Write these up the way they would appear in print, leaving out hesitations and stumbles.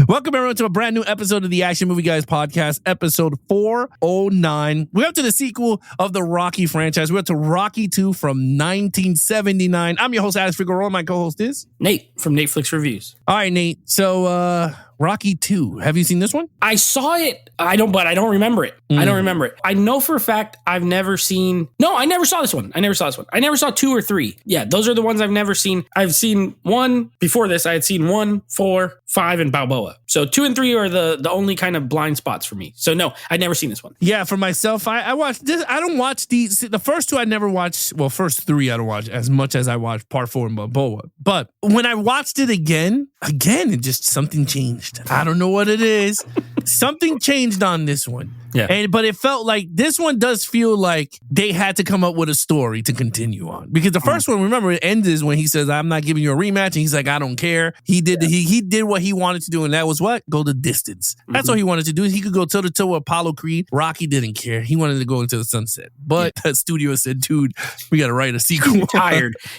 Welcome everyone to a brand new episode of the Action Movie Guys podcast, episode 409. We're up to the sequel of the Rocky franchise. We're up to Rocky 2 from 1979. I'm your host, Alex Figueroa. My co-host is Nate from Netflix Reviews. All right, Nate. So, Rocky 2. Have you seen this one? I saw it. I don't remember it. I don't remember it. I know for a fact I never saw this one. I never saw 2 or 3. Yeah, those are the ones I've never seen. I've seen 1 before this. I had seen 1, 4, 5, and Balboa. So 2 and 3 are the only kind of blind spots for me. So no, I'd never seen this one. Yeah, for myself, I watched this. I don't watch the first 2 I never watched. Well, first 3 I don't watch as much as I watched part 4 and Balboa. But when I watched it again, it just something changed. I don't know what it is. Something changed on this one. Yeah. But it felt like this one does feel like they had to come up with a story to continue on. Because the first one, remember, it ends when he says, I'm not giving you a rematch. And he's like, I don't care. He did he did what he wanted to do. And that was what? Go the distance. That's all he wanted to do. He could go toe to toe with Apollo Creed. Rocky didn't care. He wanted to go into the sunset. But the studio said, dude, we got to write a sequel.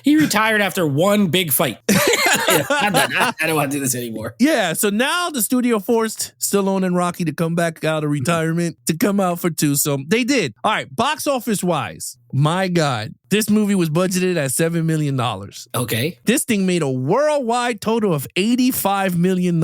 He retired after one big fight. I don't want to do this anymore. Yeah, so now the studio forced Stallone and Rocky to come back out of retirement to come out for 2. So they did. All right, box office wise, my God, this movie was budgeted at $7 million. Okay. This thing made a worldwide total of $85 million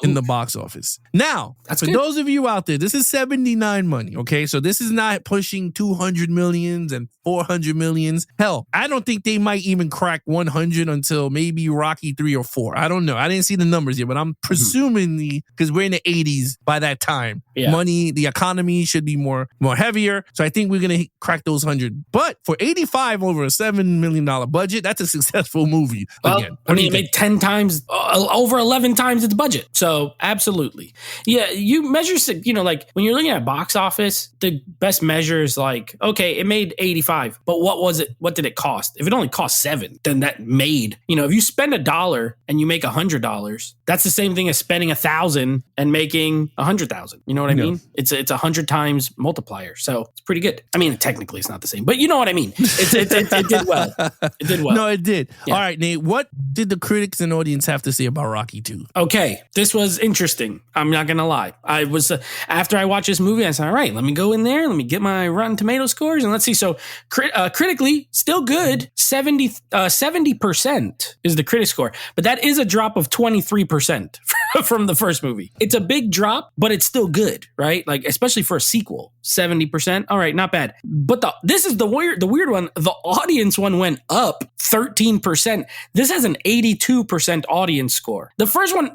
in the box office. Now, for those of you out there, this is 79 money, okay? So this is not pushing 200 millions and 400 millions. Hell, I don't think they might even crack 100 until maybe Rocky 3 or 4. I don't know. I didn't see the numbers yet, but I'm presuming because we're in the 80s by that time. Yeah. Money, the economy should be more heavier. So I think we're going to crack those 100. But for 85 over a $7 million budget, that's a successful movie. Well, again. It made 10 times, over 11 times its budget. So absolutely. Yeah, you measure, like when you're looking at box office, the best measure is like, okay, it made 85, but what was it? What did it cost? If it only cost 7, then that made, if you spend $1 and you make $100, that's the same thing as spending 1,000 and making 100,000. You know what I mean? It's 100 times multiplier. So it's pretty good. I mean, technically it's not the same, but you know what I mean? It did well. It did well. No, it did. Yeah. All right, Nate, what did the critics and audience have to say about Rocky 2? Okay, this was interesting. I'm not going to lie. I was, after I watched this movie, I said, all right, let me go in there. Let me get my Rotten Tomato scores and let's see. So critically, still good. 70% is the critic score, but that is a drop of 23% from the first movie. It's a big drop, but it's still good, right? Like, especially for a sequel, 70%. All right, not bad. But this is the weird one. The audience one went up 13%. This has an 82% audience score. The first one,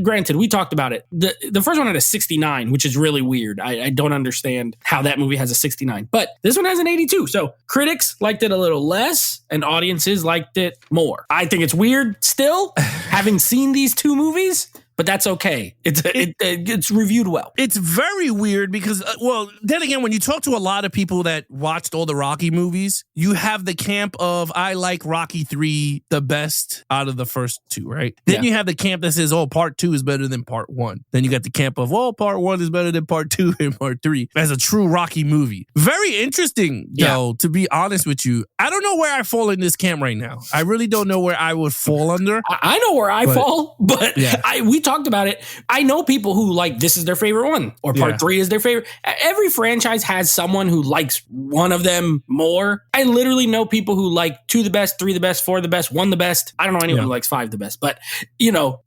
granted, we talked about it. The first one had a 69, which is really weird. I don't understand how that movie has a 69, but this one has an 82. So critics liked it a little less and audiences liked it more. I think it's weird still, having seen these 2 movies. But that's okay. It's reviewed well. It's very weird because, then again, when you talk to a lot of people that watched all the Rocky movies, you have the camp of, I like Rocky 3 the best out of the first 2, right? Then you have the camp that says, part 2 is better than part 1. Then you got the camp of, part 1 is better than part 2 and part 3 as a true Rocky movie. Very interesting, though, to be honest with you. I don't know where I fall in this camp right now. I really don't know where I would fall under. I know where I fall, but we talked about it. I know people who like this is their favorite one or part 3 is their favorite. Every franchise has someone who likes one of them more. I literally know people who like 2 the best, 3 the best, 4 the best, 1 the best. I don't know anyone who likes 5 the best, but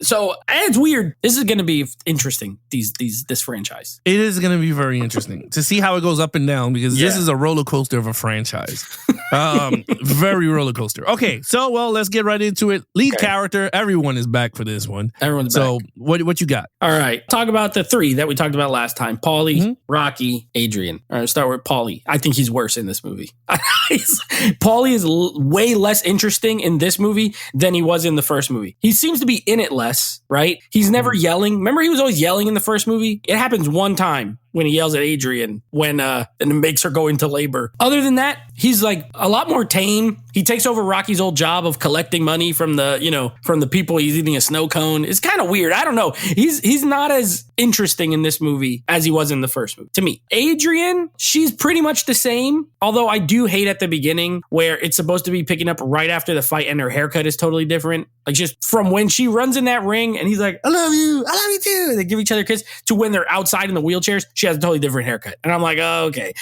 so it's weird. This is going to be interesting. This franchise. It is going to be very interesting to see how it goes up and down because this is a roller coaster of a franchise. Very roller coaster. Okay, so let's get right into it. Lead character, everyone is back for this one. Everyone's back. What you got? All right. Talk about the 3 that we talked about last time. Paulie, Rocky, Adrian. All right, start with Paulie. I think he's worse in this movie. Paulie is way less interesting in this movie than he was in the first movie. He seems to be in it less, right? He's never yelling. Remember he was always yelling in the first movie? It happens one time when he yells at Adrian and it makes her go into labor. Other than that, he's like a lot more tame. He takes over Rocky's old job of collecting money from the people he's eating a snow cone. It's kind of weird. I don't know. He's not as interesting in this movie as he was in the first movie to me. Adrian, she's pretty much the same, although I do hate at the beginning where it's supposed to be picking up right after the fight and her haircut is totally different. Like just from when she runs in that ring and he's like, I love you too. And they give each other a kiss to when they're outside in the wheelchairs, she has a totally different haircut. And I'm like, oh, okay,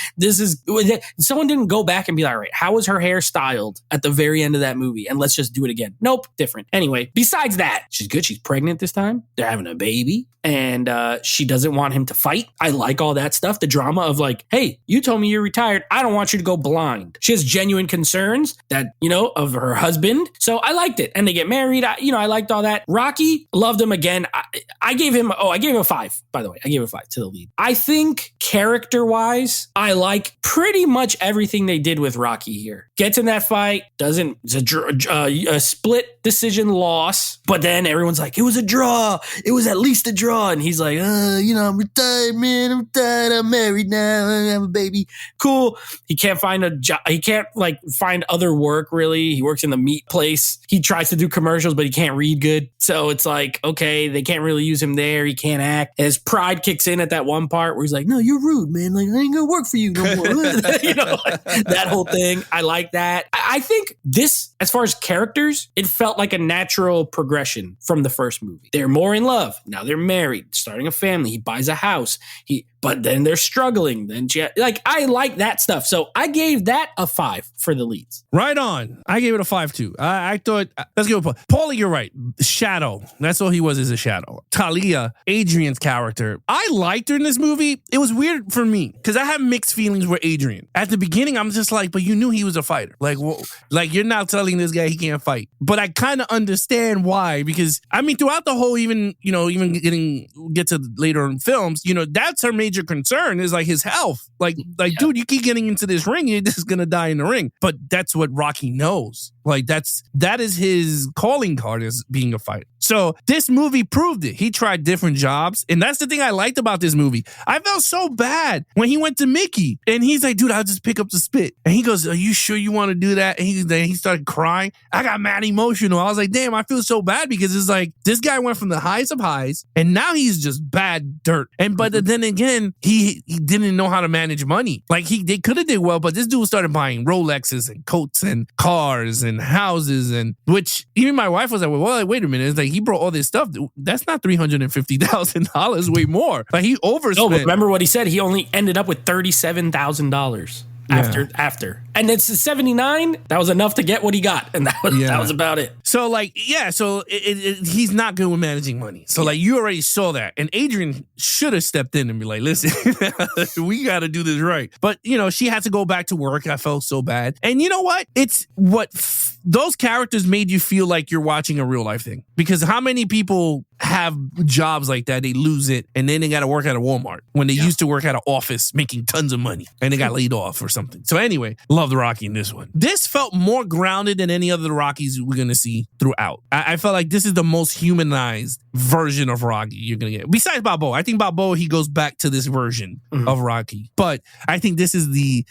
someone didn't go back and be like, all right, how was her hair styled at the very end of that movie? And let's just do it again. Nope, different. Anyway, besides that, she's good. She's pregnant this time. They're having a baby. And she doesn't want him to fight. I like all that stuff. The drama of like, hey, you told me you're retired. I don't want you to go blind. She has genuine concerns that, of her husband. So I liked it. And they get married. I liked all that. Rocky, loved him again. I gave him a 5, by the way. I gave him a 5 to the lead. I think character-wise, I like pretty much everything they did with Rocky here. Gets in that fight, it's a split decision loss, but then everyone's like, it was a draw. It was at least a draw. And he's like, I'm retired, man. I'm retired. I'm married now. I have a baby. Cool. He can't find a job. He can't find other work really. He works in the meat place. He tries to do commercials, but he can't read good. So it's like, okay, they can't really use him there. He can't act. And his pride kicks in at that one part where he's like, no, you're rude, man. Like, I ain't gonna work for you no more. That whole thing. I like that. I think this, as far as characters, it felt like a natural progression from the first movie. They're more in love. Now they're married, starting a family. He buys a house. But then they're struggling. Then I like that stuff. So I gave that a 5 for the leads. Right on. I gave it a 5 too. I thought, let's give it a Paulie, you're right. Shadow. That's all he was, is a shadow. Talia, Adrian's character. I liked her in this movie. It was weird for me because I have mixed feelings with Adrian. At the beginning, I'm just like, but you knew he was a fighter. Like you're not telling this guy he can't fight. But I kind of understand why, because throughout the whole, even get to later in films, that's her major concern is like his health. Dude, you keep getting into this ring, you're just gonna die in the ring. But that's what Rocky knows. That is his calling card, is being a fighter. So this movie proved it. He tried different jobs. And that's the thing I liked about this movie. I felt so bad when he went to Mickey and he's like, dude, I'll just pick up the spit. And he goes, are you sure you want to do that? And he started crying. I got mad emotional. I was like, damn, I feel so bad because it's like this guy went from the highest of highs and now he's just bad dirt. But then again, he didn't know how to manage money. They could have did well, but this dude started buying Rolexes and coats and cars and houses, and which even my wife was like, well, wait a minute. It's like he brought all this stuff. That's not $350,000, way more. He overspent. No, but remember what he said? He only ended up with $37,000 after. And it's 79. That was enough to get what he got. And that was about it. So he's not good with managing money. So you already saw that. And Adrian should have stepped in and be like, listen, we got to do this right. But, she had to go back to work. I felt so bad. And you know what? It's those characters made you feel like you're watching a real life thing. Because how many people have jobs like that, they lose it, and then they got to work at a Walmart when they used to work at an office making tons of money, and they got laid off or something. So anyway, loved Rocky in this one. This felt more grounded than any other Rockies we're going to see throughout. I felt like this is the most humanized version of Rocky you're going to get. Besides Balboa. I think Balboa, he goes back to this version of Rocky. But I think this is it.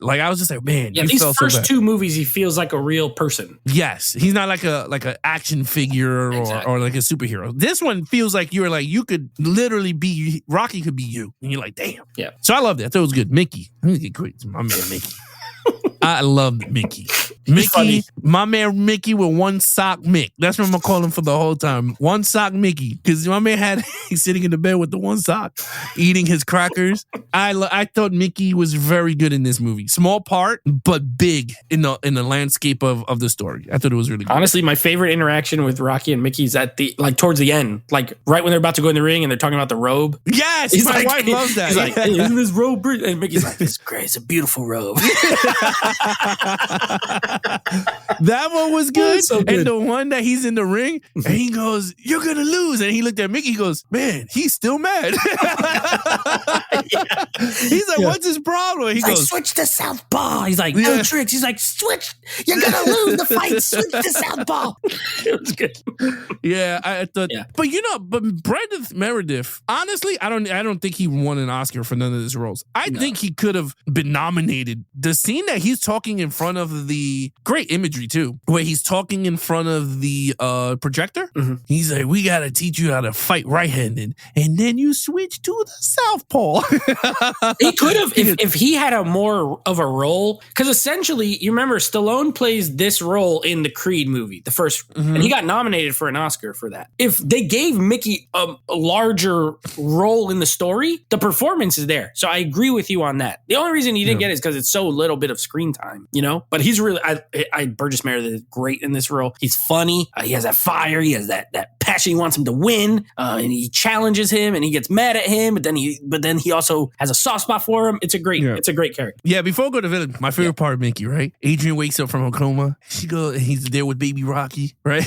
I was just like, man, these first two movies, he feels like a real person. Yes. He's not like a action figure or like a superhero. This one feels like you could literally be, Rocky could be you. And you're like, damn. Yeah. So I love that. I thought it was good. Mickey. I'm going to get great. My man, Mickey. I love Mickey. Mickey, my man Mickey with one sock Mick. That's what I'm going to call him for the whole time. One sock Mickey. Because my man he's sitting in the bed with the one sock, eating his crackers. I thought Mickey was very good in this movie. Small part, but big in the landscape of the story. I thought it was really good. Honestly, my favorite interaction with Rocky and Mickey is at towards the end. Right when they're about to go in the ring and they're talking about the robe. Yes, my wife loves that. He's like, hey, isn't this robe? And Mickey's like, it's great. It's a beautiful robe. That one was good. So good. And the one that he's in the ring and he goes, "You're gonna lose." And he looked at Mickey, he goes, "Man, he's still mad." He's like, "What's his problem?" He goes, "Switch to southpaw." He's like, "No tricks." He's like, "Switch. You're gonna lose the fight. Switch to southpaw." It was good. Yeah, I thought, but Brandon Meredith, honestly, I don't think he won an Oscar for none of his roles. I think he could have been nominated. The scene that he's talking in front of the great imagery too, where he's talking in front of the projector. He's like, "We got to teach you how to fight right-handed, and then you switch to the southpaw." He could have if he had a more of a role, because essentially, you remember Stallone plays this role in the Creed movie, the first, and he got nominated for an Oscar for that. If they gave Mickey a larger role in the story, the performance is there. So I agree with you on that. The only reason he didn't get it is because it's so little bit of screen time, you know. But he's really, Burgess Meredith is great in this role. He's funny. He has that fire. He has that passion. He wants him to win, and he challenges him, and he gets mad at him. But then he also has a soft spot for him. It's a great character. Yeah. Before we go to villain, my favorite part of Mickey, right? Adrian wakes up from a coma. He's there with baby Rocky, right?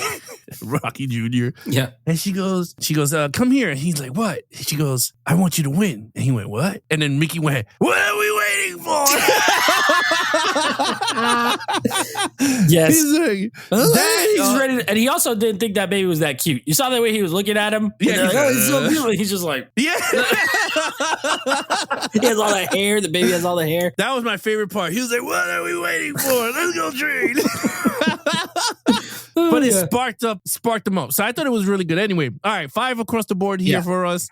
Rocky Jr. Yeah. And she goes, "Come here." And he's like, "What?" And she goes, "I want you to win." And he went, "What?" And then Mickey went, "What are we waiting for?" Yes. He's like, he's ready. And he also didn't think that baby was that cute. You saw the way he was looking at him? Yeah. Like, he's so beautiful. He's just like, yeah. He has all that hair. The baby has all the hair. That was my favorite part. He was like, "What are we waiting for? Let's go trade." But it sparked them up. So I thought it was really good. Anyway, all right, 5 across the board here for us.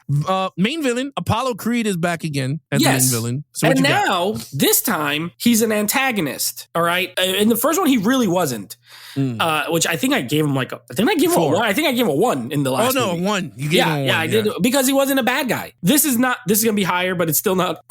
Main villain, Apollo Creed is back again as the main villain. So and now, this time, he's an antagonist. All right. In the first one, he really wasn't. Which I think I gave him a 1. I think I gave him a 1 in the last movie. A 1. You gave him a 1. Yeah, I did. Because he wasn't a bad guy. This is going to be higher, but it's still not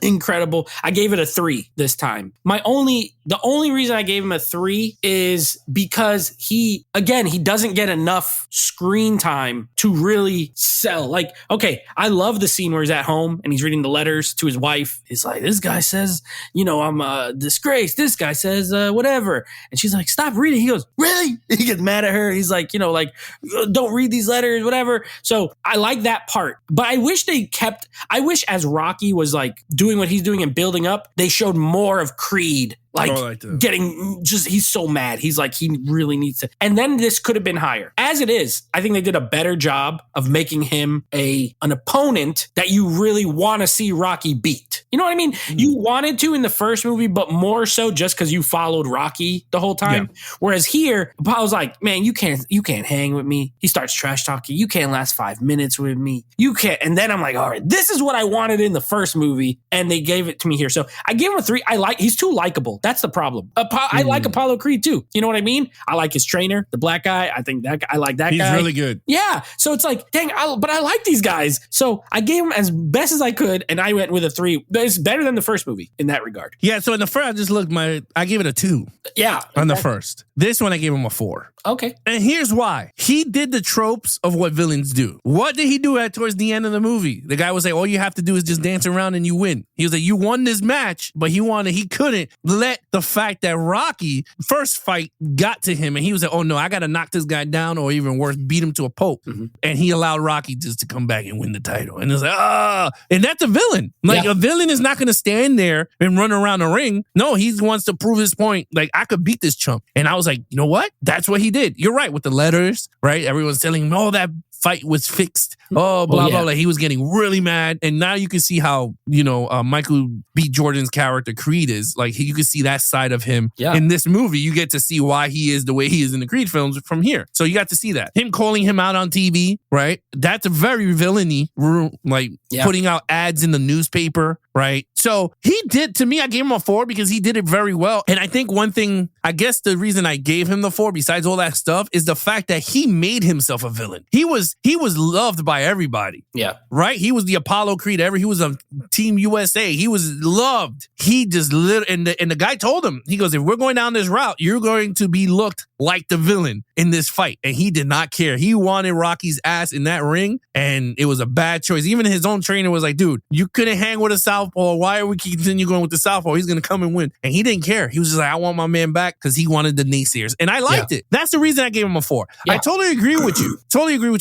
incredible. I gave it a 3 this time. The only reason I gave him a 3 is because he doesn't get enough screen time to really sell. Like, okay, I love the scene where he's at home and he's reading the letters to his wife. He's like, "This guy says, I'm a disgrace. This guy says, whatever." And she's like, "Stop reading." He goes, "Really?" He gets mad at her. He's like, "Don't read these letters, whatever." So I like that part. But I wish as Rocky was like doing what he's doing and building up, they showed more of Creed. He's so mad. He's like, he really needs to. And then this could have been higher. As it is, I think they did a better job of making him an opponent that you really want to see Rocky beat. You know what I mean? You wanted to in the first movie, but more so just because you followed Rocky the whole time. Yeah. Whereas here, Apollo's like, "Man, you can't hang with me." He starts trash talking. "You can't last 5 minutes with me. You can't." And then I'm like, all right, this is what I wanted in the first movie. And they gave it to me here. So I gave him a 3. He's too likable. That's the problem. I like Apollo Creed too. You know what I mean? I like his trainer, the black guy. I think that guy, I like that guy. He's really good. Yeah. So it's like, dang, but I like these guys. So I gave him as best as I could, and I went with a 3. It's better than the first movie in that regard. Yeah. So in the first, I gave it a 2. Yeah. On the first. This one, I gave him a 4. Okay. And here's why. He did the tropes of what villains do. What did he do towards the end of the movie? The guy was like, "All you have to do is just dance around and you win." He was like, "You won this match," but he couldn't let the fact that Rocky first fight got to him, and he was like, "Oh no, I got to knock this guy down, or even worse, beat him to a pulp." And he allowed Rocky just to come back and win the title. And it's like, and that's a villain. A villain is not going to stand there and run around the ring. No, he wants to prove his point. Like, I could beat this chump. And I was like, you know what? That's what he did. You're right with the letters, right? Everyone's telling him, "Oh, that fight was fixed." Blah, blah. Like, he was getting really mad. And now you can see how, Michael B. Jordan's character Creed is. Like, you can see that side of him in this movie. You get to see why he is the way he is in the Creed films from here. So you got to see that. Him calling him out on TV, right? That's a very villainy, putting out ads in the newspaper, right? So he did, to me, I gave him a 4 because he did it very well. And I think one thing, I guess the reason I gave him the 4, besides all that stuff, is the fact that he made himself a villain. He was loved by everybody. Yeah. Right? He was the Apollo Creed. He was a Team USA. He was loved. He just and the guy told him, he goes, "If we're going down this route, you're going to be looked like the villain in this fight." And he did not care. He wanted Rocky's ass in that ring, and it was a bad choice. Even his own trainer was like, "Dude, you couldn't hang with a southpaw why are we continue going with the southpaw? He's going to come and win. And he didn't care. He was just like, I want my man back because he wanted the naysayers. And I liked it. That's the reason I gave him a 4. Yeah. I totally agree with you.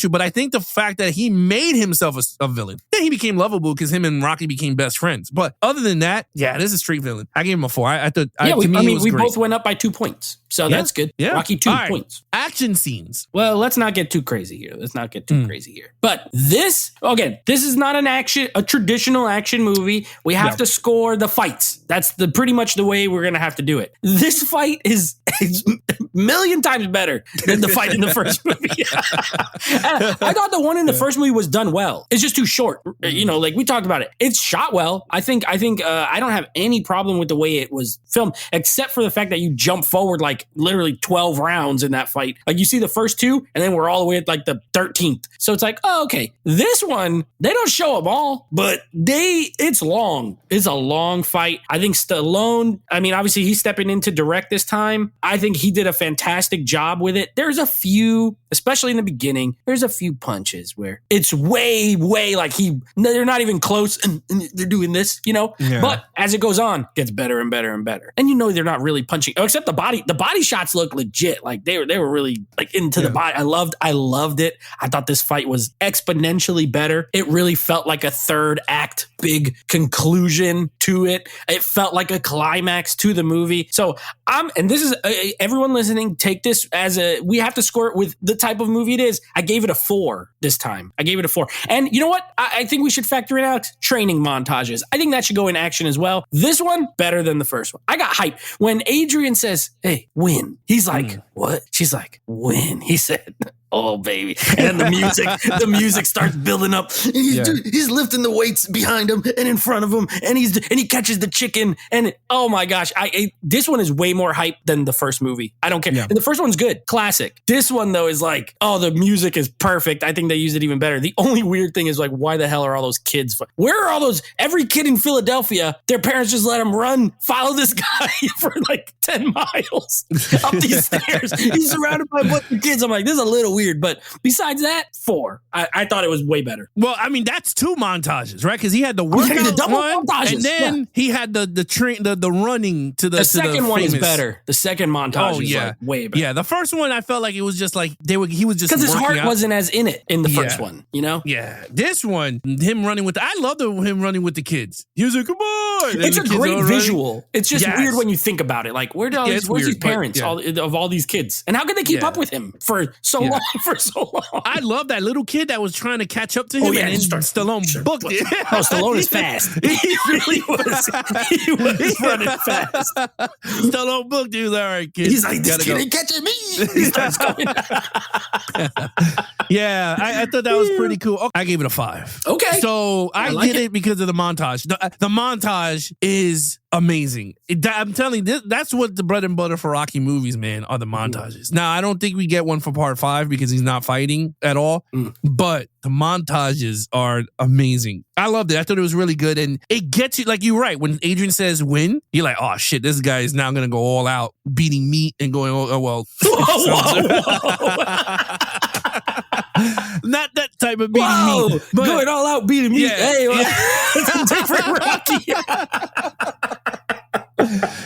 But I think the fact that he made himself a villain, then he became lovable because him and Rocky became best friends. But other than that, yeah, this is a straight villain. I gave him a 4. We both went up by 2 points. So that's good. Yeah. Rocky 2 points. Action scenes. Well, let's not get too crazy here. But this is not a traditional action movie. We have to score the fights. That's pretty much the way we're going to have to do it. This fight is a million times better than the fight in the first movie. I thought the one in the first movie was done well. It's just too short. Like we talked about it. It's shot well. I think I don't have any problem with the way it was filmed, except for the fact that you jump forward like literally 12 rounds in that fight. Like you see the first 2 and then we're all the way at like the 13th. So it's like, oh, okay. This one, they don't show them all, but it's long. It's a long fight. I think Stallone, obviously he's stepping in to direct this time. I think he did a fantastic job with it. There's a few, especially in the beginning, there's a few punches where it's way like they're not even close and they're doing this, Yeah. But as it goes on, it gets better and better and better. And they're not really punching, except the body shots look legit. Like they were really like into the body. I loved it. I thought this fight was exponentially better. It really felt like a third act, big conclusion to it. It felt like a climax to the movie. So and this is everyone listening, take this as we have to score it with the type of movie it is. I gave it a 4 this time. I gave it a 4. And you know what? I think we should factor in out training montages. I think that should go in action as well. This one, better than the first one. I got hyped. When Adrian says, hey, win. He's like, what? She's like, win. He said, oh, baby. And then the music starts building up. And he's lifting the weights behind him and in front of him. And he catches the chicken. And oh my gosh, this one is way more hype than the first movie. I don't care. Yeah. And the first one's good. Classic. This one, though, is like, oh, the music is perfect. I think they used it even better. The only weird thing is like, why the hell are all those kids? Where are all those? Every kid in Philadelphia, their parents just let them follow this guy for like 10 miles up these stairs. He's surrounded by a bunch of kids. I'm like, this is a little weird. But besides that, 4. I thought it was way better. Well, that's 2 montages, right? Because he had the workout the double one, montages. And then he had the running to the second one is better. The second montage is like way better. Yeah, the first one I felt like it was just like he was just because his heart out. wasn't as in it in the first one, Yeah, this one, him running with I love him running with the kids. He was like, come on. It's a great visual. It's just weird when you think about it. Like, where's his parents of all these kids, and how could they keep up with him for so long? For so long, I love that little kid that was trying to catch up to him, and Stallone booked it. Oh, Stallone is fast. He really was. He was running fast. Stallone booked. He was all right, kid. He's like, this kid ain't catching me. He starts going. Yeah, I thought that was pretty cool. Okay, I gave it a 5. Okay, so I like did it because of the montage. The montage is amazing. I'm telling you, that's what the bread and butter for Rocky movies, man, are the montages. Now, I don't think we get one for part 5 because he's not fighting at all, but the montages are amazing. I loved it. I thought it was really good, and it gets you, like, you're right. When Adrian says win, you're like, oh, shit, this guy is now going to go all out, beating meat and going, oh well. Not that type of beating meat. But going all out beating meat. Yeah, hey, it's a different Rocky.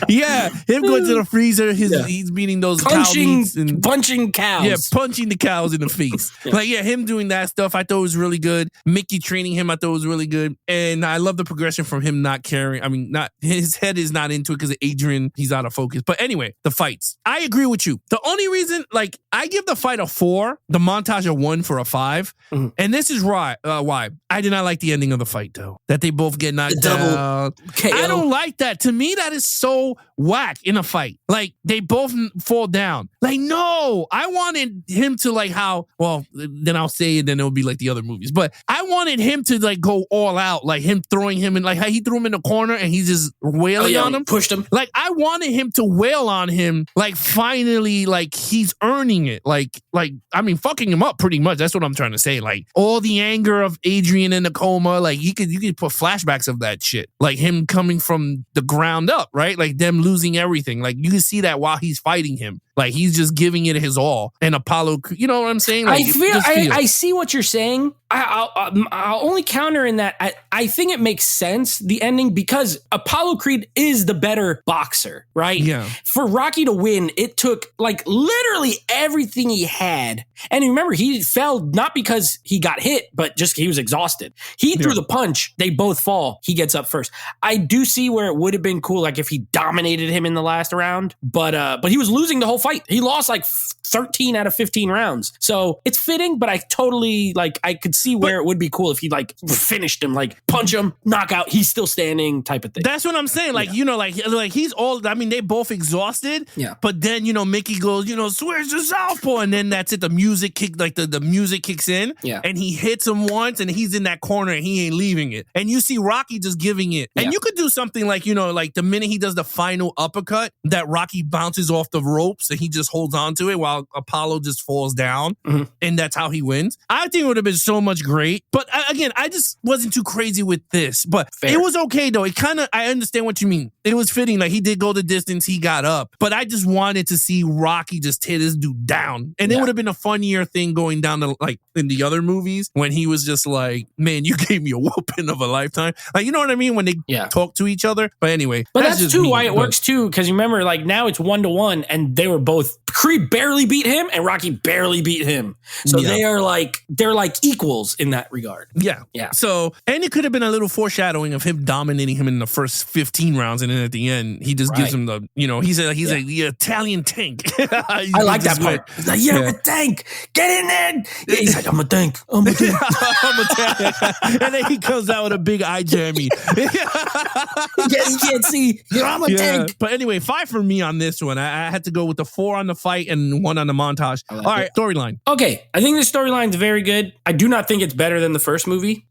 Yeah, him going to the freezer, he's beating those cow meats and punching cows. Yeah, punching the cows in the face. Him doing that stuff, I thought was really good. Mickey training him, I thought was really good. And I love the progression from him not caring. His head is not into it because of Adrian, he's out of focus. But anyway, the fights. I agree with you. The only reason, I give the fight a 4, the montage a 1 for a 5. Mm-hmm. And this is why. I did not like the ending of the fight, though. That they both get knocked down. KO. I don't like that. To me, that is so whack in a fight. Like, they both fall down. Like, no, I wanted him to then I'll say it, then it'll be like the other movies. But I wanted him to go all out, like him throwing him in, like how he threw him in the corner and he's just wailing on him. Pushed him. Like, I wanted him to wail on him, like finally, like he's earning it. Fucking him up pretty much. That's what I'm trying to say. Like, all the anger of Adrian in the coma, like you could put flashbacks of that shit. Like him coming from the ground up, right? Like them losing everything. Like you can see that while he's fighting him. Like he's just giving it his all. And Apollo, you know what I'm saying? Like, I see what you're saying. I'll only counter in that I think it makes sense, the ending, because Apollo Creed is the better boxer, right? Yeah. For Rocky to win, it took like literally everything he had. And remember, he fell not because he got hit, but just he was exhausted. He threw the punch. They both fall. He gets up first. I do see where it would have been cool, like if he dominated him in the last round, but he was losing the whole fight. He lost like 13 out of 15 rounds. So it's fitting, but I totally I could see where it would be cool if he like finished him, like punch him, knockout, he's still standing type of thing. That's what I'm saying. Like, you know, like he's all, I mean, they both exhausted. Yeah. But then, you know, Mickey goes, you know, switch to southpaw. And then that's it. The music kick, like the music kicks in. Yeah. And he hits him once and he's in that corner and he ain't leaving it. And you see Rocky just giving it. And you could do something like, you know, like the minute he does the final uppercut, that Rocky bounces off the ropes and he just holds on to it while Apollo just falls down. Mm-hmm. And that's how he wins. I think it would have been so much great. But again, I just wasn't too crazy with this. But Fair. It was okay, though. It kind of, I understand what you mean. It was fitting. Like, he did go the distance. He got up. But I just wanted to see Rocky just tear this dude down. And it would have been a funnier thing going down to, like, in the other movies when he was just like, man, you gave me a whooping of a lifetime. Like, you know what I mean? When they talk to each other. But anyway. But that's just too why it works, too. Because you remember, like, now it's 1-1. And they were both, Creed barely beat him and Rocky barely beat him. So they're like equals in that regard. Yeah. Yeah. So, and it could have been a little foreshadowing of him dominating him in the first 15 rounds. And then at the end, he just gives him the, you know, he's the Italian tank. I like that part. He's like, you're a tank. Get in there. Yeah, he's like, I'm a tank. I'm a tank. I'm a tank. And then he comes out with a big eye jammy. You can't see. I'm a tank. But anyway, 5 for me on this one. I had to go with the 4 on the fight and 1 on the montage. All right, storyline. Okay, I think the storyline's very good. I do not think it's better than the first movie,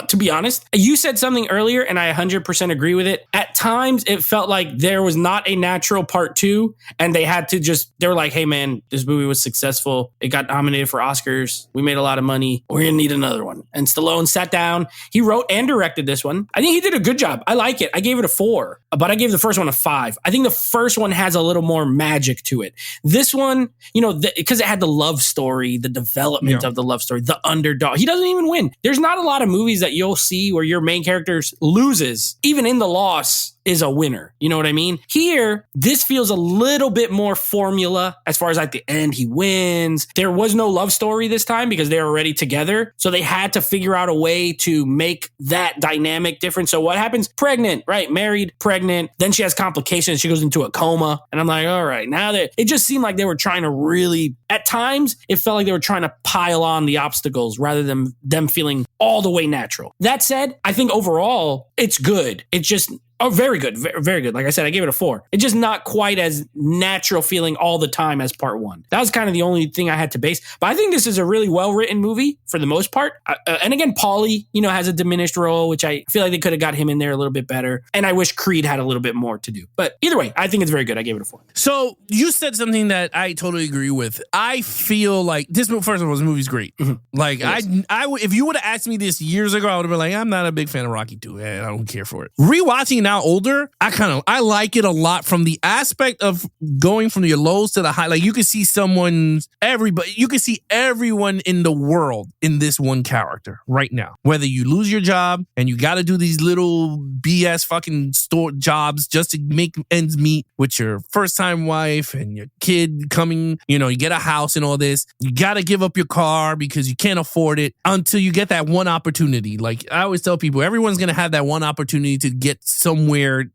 to be honest. You said something earlier, and I 100% agree with it. At times, it felt like there was not a natural part 2, and they had to they were like, hey man, this movie was successful. It got nominated for Oscars. We made a lot of money. We're going to need another one. And Stallone sat down. He wrote and directed this one. I think he did a good job. I like it. I gave it a 4, but I gave the first one a 5. I think the first one has a little more magic to it. This one, you know, because it had the love story, the development of the love story, the underdog. He doesn't even win. There's not a lot of movies that you'll see where your main character loses. Even in the loss is a winner. You know what I mean? Here, this feels a little bit more formula as far as at the end, he wins. There was no love story this time because they were already together. So they had to figure out a way to make that dynamic different. So what happens? Pregnant, right? Married, pregnant. Then she has complications. She goes into a coma. And I'm like, all right, now that it just seemed like they were trying to really, at times, it felt like they were trying to pile on the obstacles rather than them feeling all the way natural. That said, I think overall, it's good. It's just, very good. Very good. Like I said, I gave it a 4. It's just not quite as natural feeling all the time as part 1. That was kind of the only thing I had to base. But I think this is a really well-written movie for the most part. And again, Paulie, you know, has a diminished role, which I feel like they could have got him in there a little bit better. And I wish Creed had a little bit more to do. But either way, I think it's very good. I gave it a 4. So you said something that I totally agree with. I feel like this, first of all, this movie's great. Mm-hmm. Like, if you would have asked me this years ago, I would have been like, I'm not a big fan of Rocky 2. I don't care for it. Rewatching now older, I like it a lot from the aspect of going from your lows to the high. Like, you can see you can see everyone in the world in this one character right now. Whether you lose your job and you got to do these little BS fucking store jobs just to make ends meet with your first time wife and your kid coming, you know, you get a house and all this. You got to give up your car because you can't afford it until you get that one opportunity. Like, I always tell people, everyone's going to have that one opportunity to get somewhere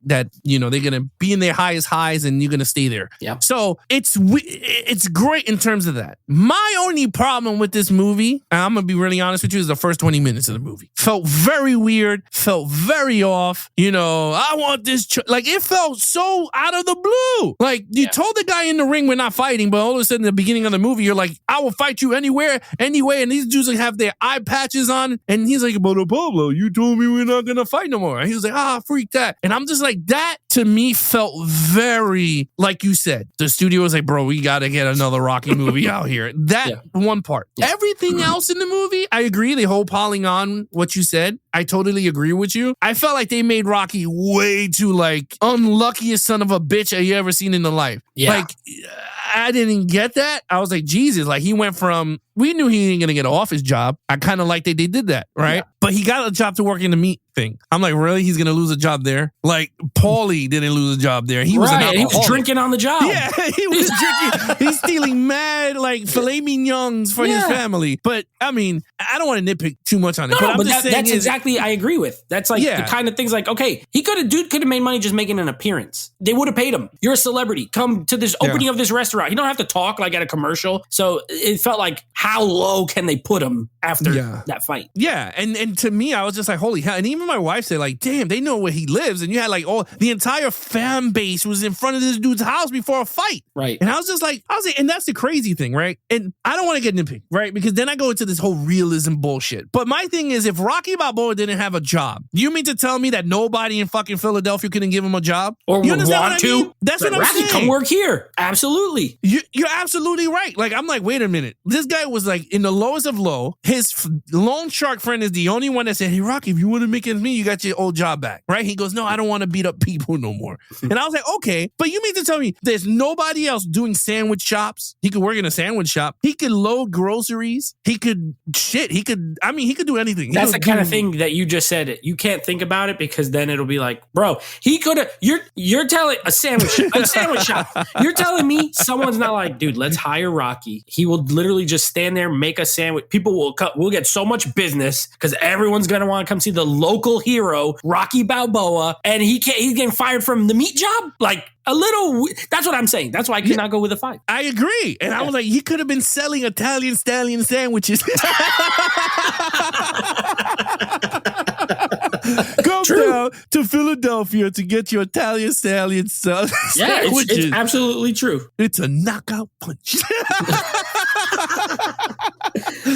that, you know, they're going to be in their highest highs and you're going to stay there. Yeah. So it's great in terms of that. My only problem with this movie, and I'm going to be really honest with you, is the first 20 minutes of the movie. Felt very weird, felt very off. You know, I want this, like, it felt so out of the blue. Like, you told the guy in the ring we're not fighting, but all of a sudden, in the beginning of the movie, you're like, I will fight you anywhere, anyway. And these dudes like have their eye patches on. And he's like, but Pablo, you told me we're not going to fight no more. And he was like, freak that. And I'm just like, that to me felt very, like you said, the studio was like, bro, we got to get another Rocky movie out here. That one part. Yeah. Everything else in the movie, I agree. The whole piling on what you said, I totally agree with you. I felt like they made Rocky way too, like, unluckiest son of a bitch you ever seen in the life. Yeah. Like, I didn't get that. I was like, Jesus, like he went from, we knew he ain't gonna get off his job. I kind of like that they did that, right? Yeah. But he got a job to work in the meat thing. I'm like, really? He's gonna lose a job there? Like Paulie didn't lose a job there. He was an alcoholic. He was drinking on the job. Yeah, he was drinking. He's stealing mad like filet mignons for his family. But I mean, I don't want to nitpick too much on it. But that's exactly I agree with. That's like the kind of things like, okay, dude could have made money just making an appearance. They would have paid him. You're a celebrity. Come to this opening of this restaurant. You don't have to talk like at a commercial. So it felt like, how low can they put him after that fight? Yeah, and to me, I was just like, holy hell. And even my wife said, like, damn, they know where he lives. And you had like the entire fan base was in front of this dude's house before a fight. Right. And I was like, and that's the crazy thing, right? And I don't want to get nitpicky, right? Because then I go into this whole realism bullshit. But my thing is, if Rocky Balboa didn't have a job, you mean to tell me that nobody in fucking Philadelphia couldn't give him a job? Or you would want to? Mean? That's what I'm Rocky, saying. come work here. Absolutely. You're absolutely right. Like, I'm like, wait a minute. This guy was like in the lowest of low. His loan shark friend is the only one that said, hey, Rocky, if you want to make it as me, you got your old job back, right? He goes, no, I don't want to beat up people no more. And I was like, okay, but you mean to tell me there's nobody else doing sandwich shops? He could work in a sandwich shop. He could load groceries. He could do anything. That's the kind of thing that you just said. You can't think about it because then it'll be like, bro, he could have, you're telling a sandwich shop. You're telling me someone's not like, dude, let's hire Rocky. He will literally just stand there, make a sandwich. People will get so much business because everyone's going to want to come see the local hero, Rocky Balboa, and he's getting fired from the meat job? Like, that's what I'm saying. That's why I could not go with a 5. I agree. And I was like, he could have been selling Italian stallion sandwiches. Come down to Philadelphia to get your Italian stallion sandwiches. Yeah, it's absolutely true. It's a knockout punch.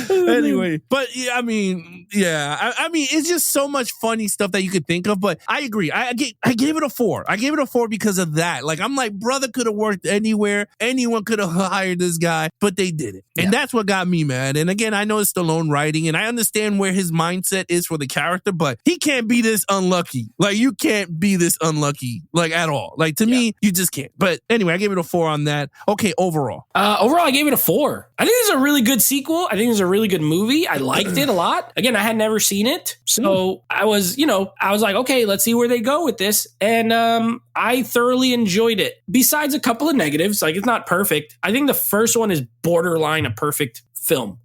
Anyway, but yeah, I mean, it's just so much funny stuff that you could think of. But I agree. I gave it a 4. I gave it a 4 because of that. Like, I'm like, brother could have worked anywhere. Anyone could have hired this guy, but they didn't. And that's what got me mad. And again, I know it's Stallone writing, and I understand where his mindset is for the character, but he can't be this unlucky. Like, you can't be this unlucky, like, at all. Like, to me, you just can't. But anyway, I gave it a 4 on that. Okay, overall. Overall, I gave it a 4. I think it's a really good sequel. I think it's a really good movie. I liked it a lot. Again, I had never seen it. So I was like, okay, let's see where they go with this. And I thoroughly enjoyed it. Besides a couple of negatives, like, it's not perfect. I think the first one is borderline a perfect film.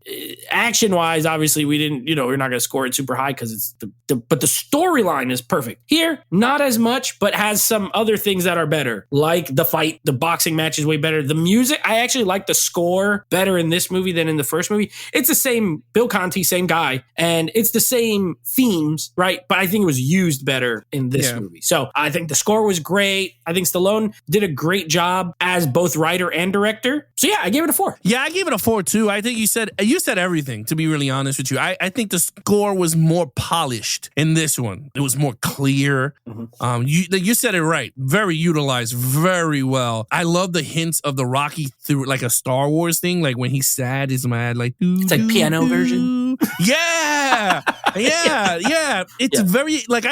Action wise, obviously we didn't, we're not going to score it super high because it's but the storyline is perfect. Here, not as much, but has some other things that are better, like the fight. The boxing match is way better. The music, I actually like the score better in this movie than in the first movie. It's the same Bill Conti, same guy, and it's the same themes, right? But I think it was used better in this movie. So I think the score was great. I think Stallone did a great job as both writer and director. So yeah, I gave it a 4. Yeah, I gave it a 4 too. I think you said everything, to be really honest with you. I think the score was more polished in this one. It was more clear. Mm-hmm. You said it right. Very utilized, very well. I love the hints of the Rocky through like a Star Wars thing, like when he's sad, he's mad, like it's like piano version. Yeah. It's very like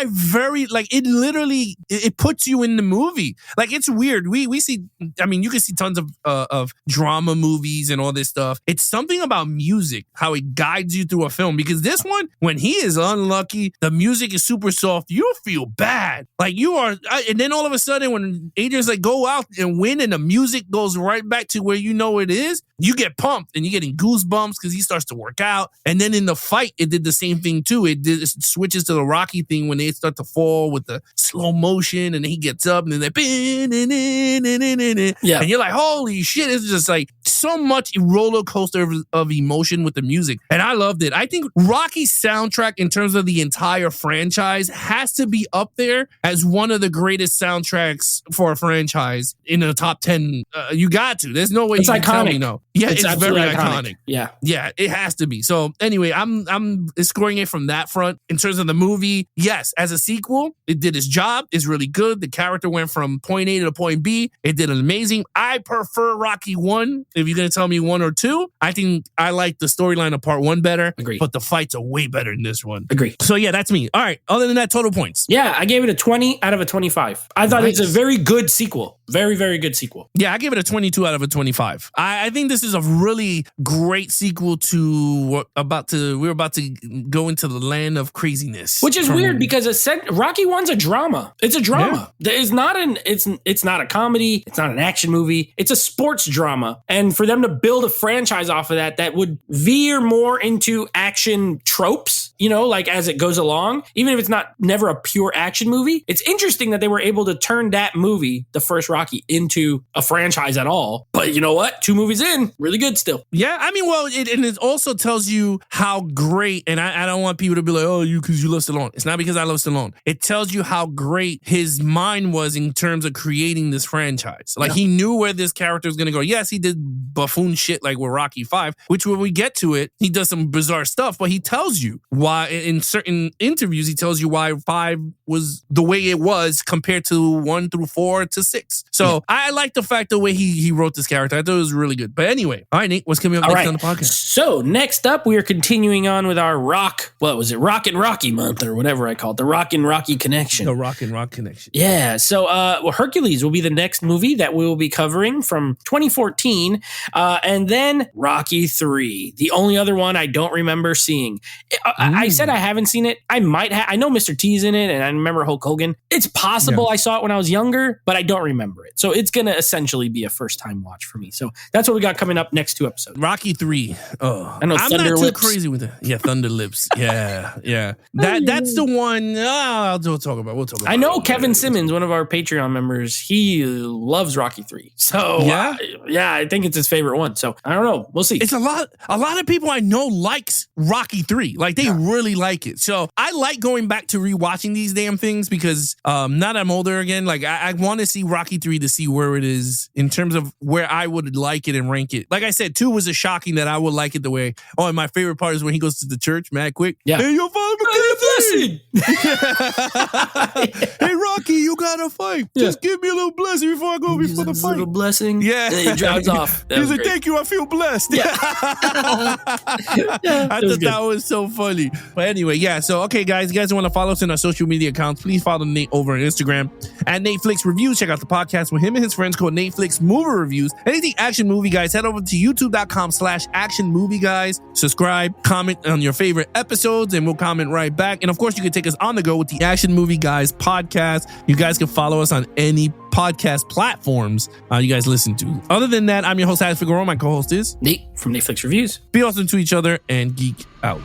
it literally it puts you in the movie. Like, it's weird. We see, I mean, you can see tons of drama movies and all this stuff. It's something about music, how it guides you through a film, because this one, when he is unlucky, the music is super soft, you feel bad. Like, you are, and then all of a sudden when Adrian's like, go out and win, and the music goes right back to where you know it is, you get pumped and you're getting goosebumps because he starts to work out. And then in the fight, it did the same thing too. It switches to the Rocky thing when they start to fall with the slow motion, and then he gets up and then and you're like, holy shit, it's just like so much roller coaster of emotion with the music. And I loved it. I think Rocky's soundtrack in terms of the entire franchise has to be up there as one of the greatest soundtracks for a franchise in the top 10. You got to. There's no way it's you can iconic. Tell me no. Yeah, it's very iconic. Yeah, it has to be. So anyway, I'm scoring it from that front. In terms of the movie, yes, as a sequel, it did its job. It's really good. The character went from point A to point B. It did amazing. I prefer Rocky 1. If you're going to tell me 1 or 2, I think I like the storyline of part 1 better. Agree. But the fights are way better in this one. Agree. So yeah, that's me. All right. Other than that, total points. Yeah, I gave it a 20 out of a 25. I thought it's a very good sequel. Very, very good sequel. Yeah, I give it a 22 out of a 25. I think this is a really great sequel to what we're about to go into the land of craziness. Which is weird because Rocky 1's a drama. It's a drama. Yeah. It's not a comedy. It's not an action movie. It's a sports drama. And for them to build a franchise off of that would veer more into action tropes, like as it goes along, even if it's never a pure action movie. It's interesting that they were able to turn that movie, the first Rocky, into a franchise at all. But you know what? 2 movies in, really good still. Yeah, I mean, well, it also tells you how great, and I don't want people to be like, oh, because you love Stallone. It's not because I love Stallone. It tells you how great his mind was in terms of creating this franchise. Like, he knew where this character was going to go. Yes, he did buffoon shit like with Rocky 5, which when we get to it, he does some bizarre stuff, but he tells you why, in certain interviews, he tells you why 5 was the way it was compared to 1 through 4 to 6. So I like the fact the way he wrote this character. I thought it was really good. But anyway, all right, Nate, what's coming up next on the podcast? So next up, we are continuing on with our Rock and Rocky month or whatever I call it, the Rock and Rocky connection. The Rock and Rock connection. Yeah. So Hercules will be the next movie that we will be covering from 2014. And then Rocky 3, the only other one I don't remember seeing. I said I haven't seen it. I might have. I know Mr. T's in it and I remember Hulk Hogan. It's possible I saw it when I was younger, but I don't remember it. So it's going to essentially be a first time watch for me. So that's what we got coming up next 2 episodes. Rocky 3. Oh, I know. I'm Thunder not Lips. too crazy with it. Yeah, Thunder Lips. Yeah. That's the one. We'll talk about. I know Kevin Simmons, one of our Patreon members, he loves Rocky 3. So I think it's his favorite one. So I don't know. We'll see. It's a lot of people I know likes Rocky 3. Like they really like it. So I like going back to rewatching these damn things because now that I'm older again, like I want to see Rocky 3 to see where it is in terms of where I would like it and rank it. Like I said, 2 was a shocking that I would like it the way. Oh, and my favorite part is when he goes to the church, mad quick. Yeah. Hey, your father blessing. Hey, Rocky, you gotta fight. Just give me a little blessing before I go before the fight. A little blessing. Yeah. And he drives off. He's like, thank you. I feel blessed. Yeah. I thought that was so funny. But anyway, so okay, guys, you guys want to follow us on our social media accounts, please follow Nate over on Instagram at NateFlix Reviews. Check out the podcast with him and his friends called NateFlix Movie Reviews. Anything action movie, guys, head over to youtube.com/action movie guys. Subscribe, comment on your favorite episodes, and we'll comment right back. And of course, you can take us on the go with the Action Movie Guys podcast. You guys can follow us on any podcast platforms you guys listen to. Other than that, I'm your host, Alex Figueroa. My co-host is Nate from NateFlix Reviews. Be awesome to each other and geek out.